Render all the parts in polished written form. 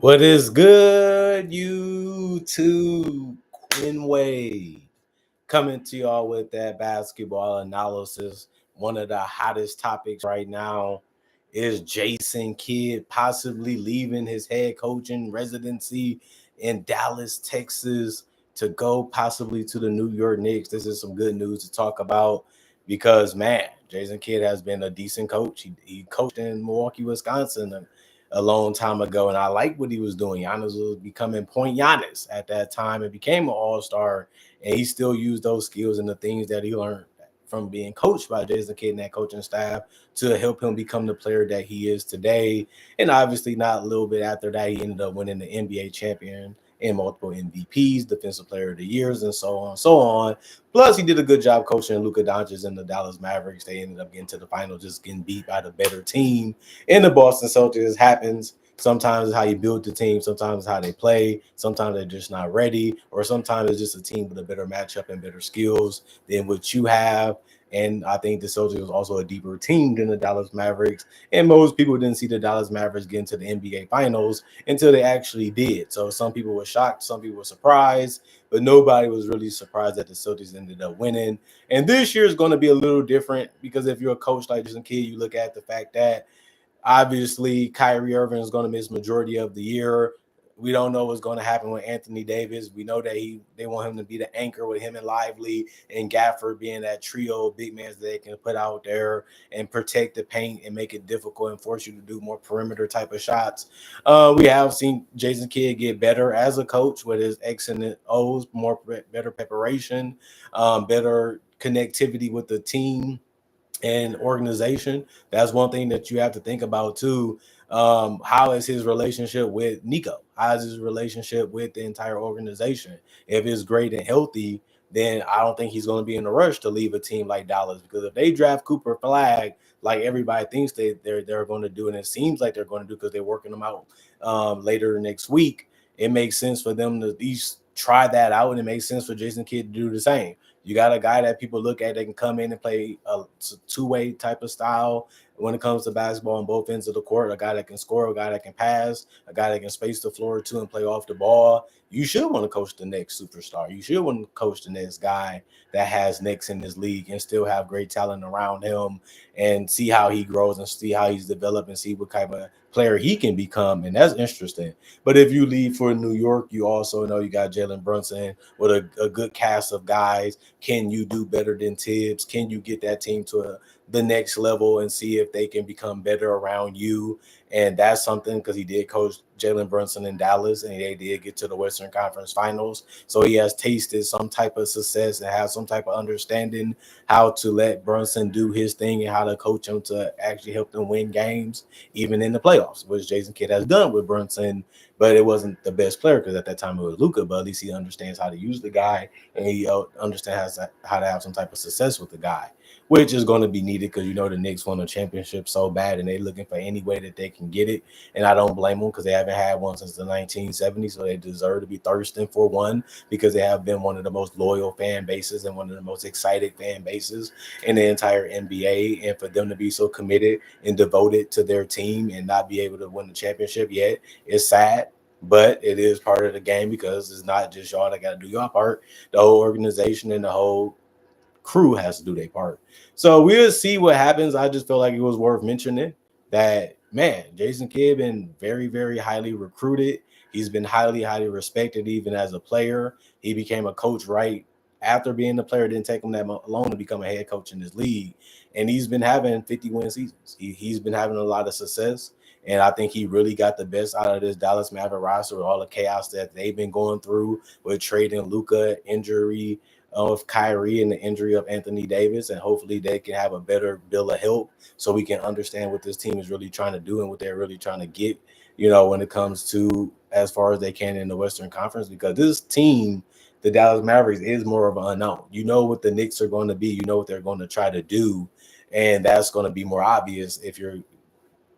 What is good, YouTube? Quinway coming to y'all with that basketball analysis. One of the hottest topics right now is Jason Kidd possibly leaving his head coaching residency in Dallas, Texas, to go possibly to the New York Knicks. This is some good news to talk about because, man, Jason Kidd has been a decent coach. He coached in Milwaukee, Wisconsin a long time ago, and I like what he was doing. Giannis was becoming point Giannis at that time and became an all-star, and he still used those skills and the things that he learned from being coached by Jason Kidd and that coaching staff to help him become the player that he is today. And obviously, not a little bit after that, he ended up winning the NBA champion and multiple MVPs, Defensive Player of the Years, and so on and so on. Plus, he did a good job coaching Luka Doncic and the Dallas Mavericks. They ended up getting to the final, just getting beat by the better team. In the Boston Celtics, happens. Sometimes it's how you build the team. Sometimes it's how they play. Sometimes they're just not ready. Or sometimes it's just a team with a better matchup and better skills than what you have. And I think the Celtics was also a deeper team than the Dallas Mavericks. And most people didn't see the Dallas Mavericks get into the NBA Finals until they actually did. So some people were shocked. Some people were surprised. But nobody was really surprised that the Celtics ended up winning. And this year is going to be a little different because if you're a coach like Jason Kidd, you look at the fact that obviously Kyrie Irving is going to miss majority of the year. We don't know what's going to happen with Anthony Davis. We know that they want him to be the anchor with him and Lively and Gafford being that trio of big men that they can put out there and protect the paint and make it difficult and force you to do more perimeter type of shots. We have seen Jason Kidd get better as a coach with his X and O's, better preparation, better connectivity with the team and organization. That's one thing that you have to think about too. How is his relationship with Nico? How is his relationship with the entire organization? If it's great and healthy, then I don't think he's going to be in a rush to leave a team like Dallas, because if they draft Cooper Flag like everybody thinks they're going to do, and it seems like they're going to do because they're working them out later next week, it makes sense for them to at least try that out, and it makes sense for Jason Kidd to do the same. You got a guy that people look at that can come in and play a two-way type of style when it comes to basketball on both ends of the court, a guy that can score, a guy that can pass, a guy that can space the floor too and play off the ball. You should want to coach the next superstar. You should want to coach the next guy that has next in this league and still have great talent around him and see how he grows and see how he's developed and see what type of player he can become. And that's interesting. But if you leave for New York, you also know you got Jalen Brunson with a good cast of guys. Can you do better than Tibbs? Can you get that team to the next level and see if they can become better around you? And that's something, because he did coach Jalen Brunson in Dallas and they did get to the Western Conference Finals. So he has tasted some type of success and has some type of understanding how to let Brunson do his thing and how to coach him to actually help them win games, even in the playoffs, which Jason Kidd has done with Brunson. But it wasn't the best player because at that time it was Luka, but at least he understands how to use the guy and he understands how to have some type of success with the guy, which is going to be needed because the Knicks won a championship so bad and they're looking for any way that they can get it. And I don't blame them because they haven't had one since the 1970s, so they deserve to be thirsting for one because they have been one of the most loyal fan bases and one of the most excited fan bases in the entire NBA. And for them to be so committed and devoted to their team and not be able to win the championship yet is sad. But it is part of the game because it's not just y'all that got to do your part. The whole organization and the whole crew has to do their part. So we'll see what happens. I just feel like it was worth mentioning that, man, Jason Kidd been very, very highly recruited. He's been highly, highly respected even as a player. He became a coach right after being a player. It didn't take him that long to become a head coach in this league. And he's been having 50-win seasons. He's been having a lot of success. And I think he really got the best out of this Dallas Maverick roster with all the chaos that they've been going through with trading Luka, injury of Kyrie, and the injury of Anthony Davis. And hopefully they can have a better bill of health so we can understand what this team is really trying to do and what they're really trying to get, when it comes to as far as they can in the Western Conference. Because this team, the Dallas Mavericks, is more of an unknown. You know what the Knicks are going to be. You know what they're going to try to do. And that's going to be more obvious if you're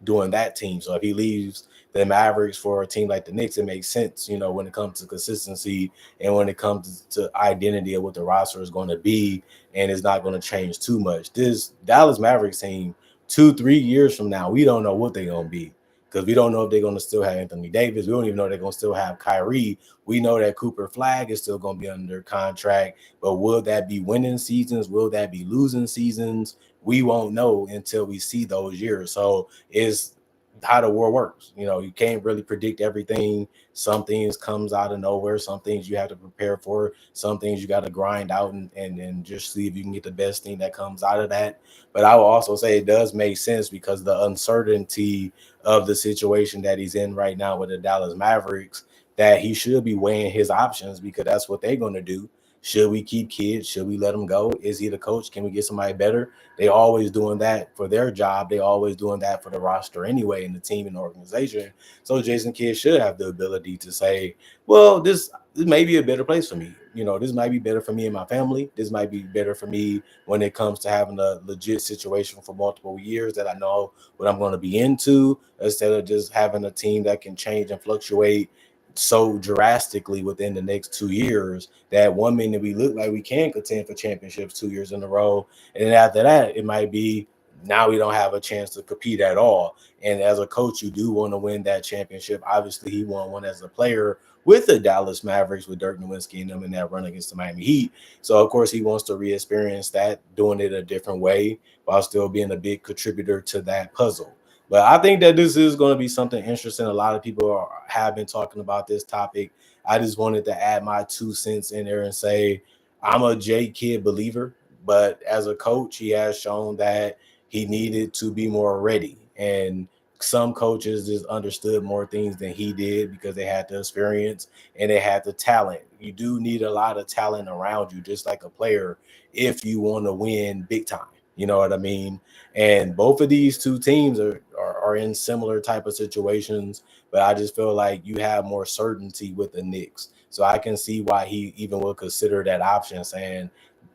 doing that team. So if he leaves the Mavericks for a team like the Knicks, it makes sense, when it comes to consistency and when it comes to identity of what the roster is going to be, and it's not going to change too much. This Dallas Mavericks team, 2-3 years from now, we don't know what they're going to be because we don't know if they're going to still have Anthony Davis. We don't even know if they're going to still have Kyrie. We know that Cooper Flag is still going to be under contract, but will that be winning seasons? Will that be losing seasons? We won't know until we see those years. So it's how the world works. You can't really predict everything. Some things comes out of nowhere. Some things you have to prepare for. Some things you got to grind out and just see if you can get the best thing that comes out of that. But I will also say it does make sense because the uncertainty of the situation that he's in right now with the Dallas Mavericks, that he should be weighing his options because that's what they're going to do. Should we keep kids? Should we let them go? Is he the coach? Can we get somebody better? They always doing that for their job. They always doing that for the roster anyway, and the team and the organization. So Jason Kidd should have the ability to say, well, this may be a better place for me. This might be better for me and my family. This might be better for me when it comes to having a legit situation for multiple years that I know what I'm going to be into, instead of just having a team that can change and fluctuate so drastically within the next 2 years that 1 minute we look like we can contend for championships 2 years in a row. And then after that, it might be now we don't have a chance to compete at all. And as a coach, you do want to win that championship. Obviously, he won one as a player with the Dallas Mavericks with Dirk Nowitzki and them in that run against the Miami Heat. So, of course, he wants to re-experience that, doing it a different way while still being a big contributor to that puzzle. But I think that this is going to be something interesting. A lot of people have been talking about this topic. I just wanted to add my 2 cents in there and say I'm a J Kidd believer, but as a coach, he has shown that he needed to be more ready. And some coaches just understood more things than he did because they had the experience and they had the talent. You do need a lot of talent around you, just like a player, if you want to win big time. You know what I mean? And both of these two teams are in similar type of situations, but I just feel like you have more certainty with the Knicks. So I can see why he even would consider that option, saying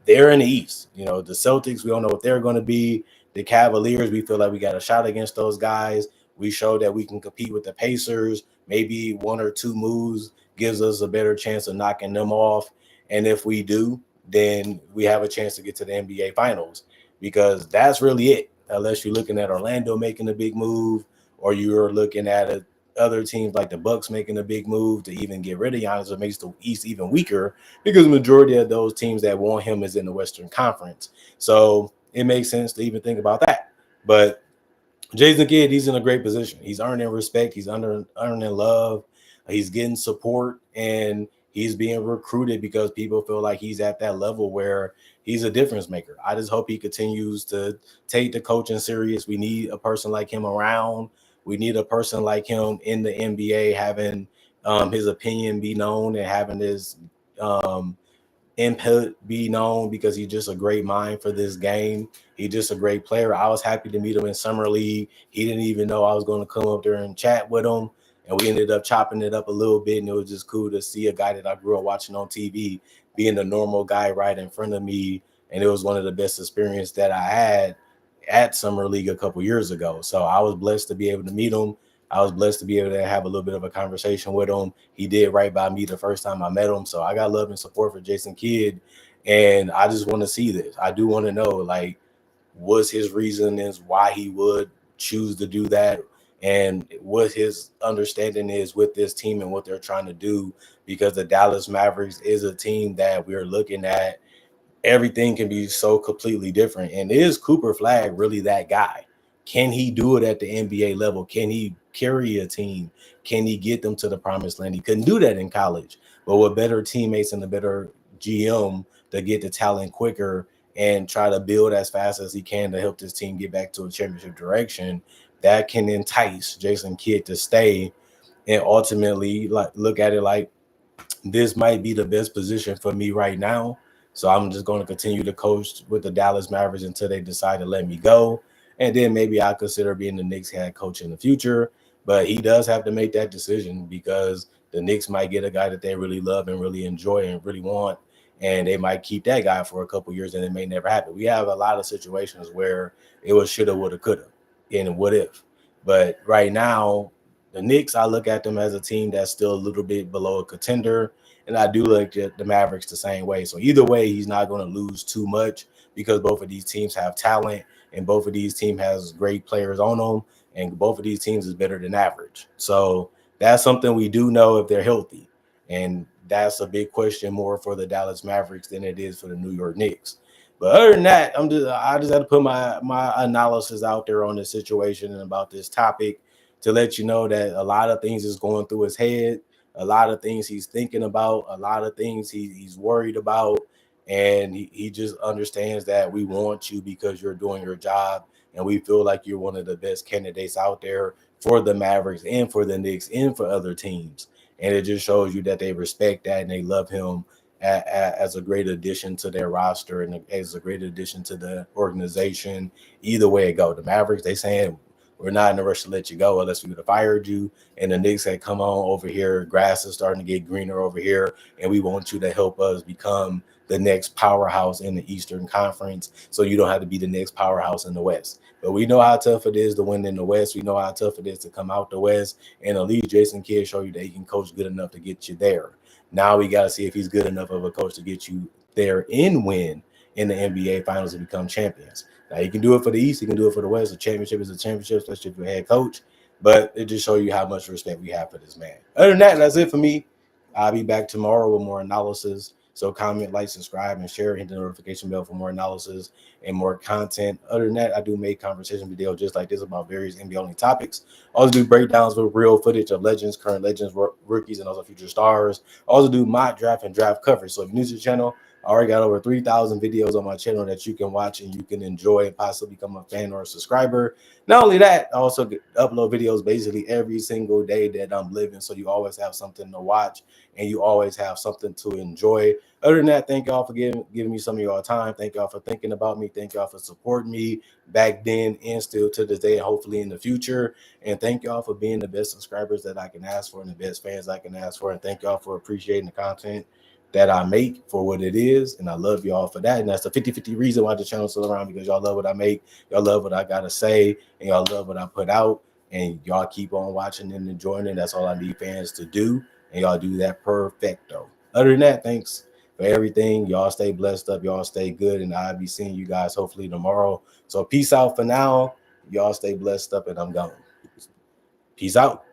they're in the East. The Celtics, we don't know what they're going to be. The Cavaliers, we feel like we got a shot against those guys. We showed that we can compete with the Pacers. Maybe one or two moves gives us a better chance of knocking them off. And if we do, then we have a chance to get to the NBA Finals, because that's really it. Unless you're looking at Orlando making a big move, or you're looking at other teams like the Bucks making a big move to even get rid of Giannis, it makes the East even weaker because the majority of those teams that want him is in the Western Conference. So it makes sense to even think about that. But Jason Kidd, he's in a great position. He's earning respect. He's earning love. He's getting support, and he's being recruited because people feel like he's at that level where he's a difference maker. I just hope he continues to take the coaching serious. We need a person like him around. We need a person like him in the NBA having his opinion be known and having his input be known, because he's just a great mind for this game. He's just a great player. I was happy to meet him in Summer League. He didn't even know I was going to come up there and chat with him. And we ended up chopping it up a little bit. And it was just cool to see a guy that I grew up watching on TV being a normal guy right in front of me. And it was one of the best experiences that I had at Summer League a couple years ago. So I was blessed to be able to meet him. I was blessed to be able to have a little bit of a conversation with him. He did right by me the first time I met him. So I got love and support for Jason Kidd. And I just want to see this. I do want to know, like, what's his reason is why he would choose to do that, and what his understanding is with this team and what they're trying to do, because the Dallas Mavericks is a team that we're looking at. Everything can be so completely different. And is Cooper Flag really that guy? Can he do it at the NBA level? Can he carry a team? Can he get them to the promised land? He couldn't do that in college, but with better teammates and a better GM to get the talent quicker and try to build as fast as he can to help this team get back to a championship direction, that can entice Jason Kidd to stay and ultimately like look at it like, this might be the best position for me right now. So I'm just going to continue to coach with the Dallas Mavericks until they decide to let me go. And then maybe I'll consider being the Knicks head coach in the future. But he does have to make that decision, because the Knicks might get a guy that they really love and really enjoy and really want. And they might keep that guy for a couple years, and it may never happen. We have a lot of situations where it was shoulda, woulda, coulda, and what if. But right now, the Knicks, I look at them as a team that's still a little bit below a contender. And I do look at the Mavericks the same way. So either way, he's not going to lose too much, because both of these teams have talent and both of these teams has great players on them. and both of these teams is better than average. So that's something we do know if they're healthy, and that's a big question more for the Dallas Mavericks than it is for the New York Knicks. But other than that, I just had to put my analysis out there on this situation and about this topic to let you know that a lot of things is going through his head, a lot of things he's thinking about, a lot of things he's worried about, and he just understands that we want you because you're doing your job, and we feel like you're one of the best candidates out there for the Mavericks and for the Knicks and for other teams. And it just shows you that they respect that and they love him as a great addition to their roster and as a great addition to the organization. Either way it go, the Mavericks, they saying we're not in a rush to let you go unless we would have fired you. And the Knicks had come on over here. Grass is starting to get greener over here, and we want you to help us become the next powerhouse in the Eastern Conference, so you don't have to be the next powerhouse in the West. But we know how tough it is to win in the West. We know how tough it is to come out the West. And at least Jason Kidd showed you that he can coach good enough to get you there. Now we got to see if he's good enough of a coach to get you there and win in the NBA Finals and become champions. Now, he can do it for the East. He can do it for the West. A championship is a championship, especially if you're a head coach. But it just shows you how much respect we have for this man. Other than that, that's it for me. I'll be back tomorrow with more analysis. So comment, like, subscribe, and share. Hit the notification bell for more analysis and more content. Other than that, I do make conversation videos just like this about various NBA-only topics. Also do breakdowns with real footage of legends, current legends, rookies, and also future stars. Also do mock draft and draft coverage. So if you're new to the channel, I already got over 3,000 videos on my channel that you can watch and you can enjoy and possibly become a fan or a subscriber. Not only that, I also upload videos basically every single day that I'm living, so you always have something to watch and you always have something to enjoy. Other than that, thank y'all for giving me some of y'all time. Thank y'all for thinking about me. Thank y'all for supporting me back then and still to this day, and hopefully in the future. And thank y'all for being the best subscribers that I can ask for and the best fans I can ask for. And thank y'all for appreciating the content that I make for what it is. And I love y'all for that. And that's the 50-50 reason why the channel's still around, because y'all love what I make. Y'all love what I got to say. And y'all love what I put out. And y'all keep on watching and enjoying it. That's all I need fans to do. And y'all do that perfecto. Other than that, thanks for everything. Y'all stay blessed up. Y'all stay good. And I'll be seeing you guys hopefully tomorrow. So peace out for now. Y'all stay blessed up and I'm gone. Peace out.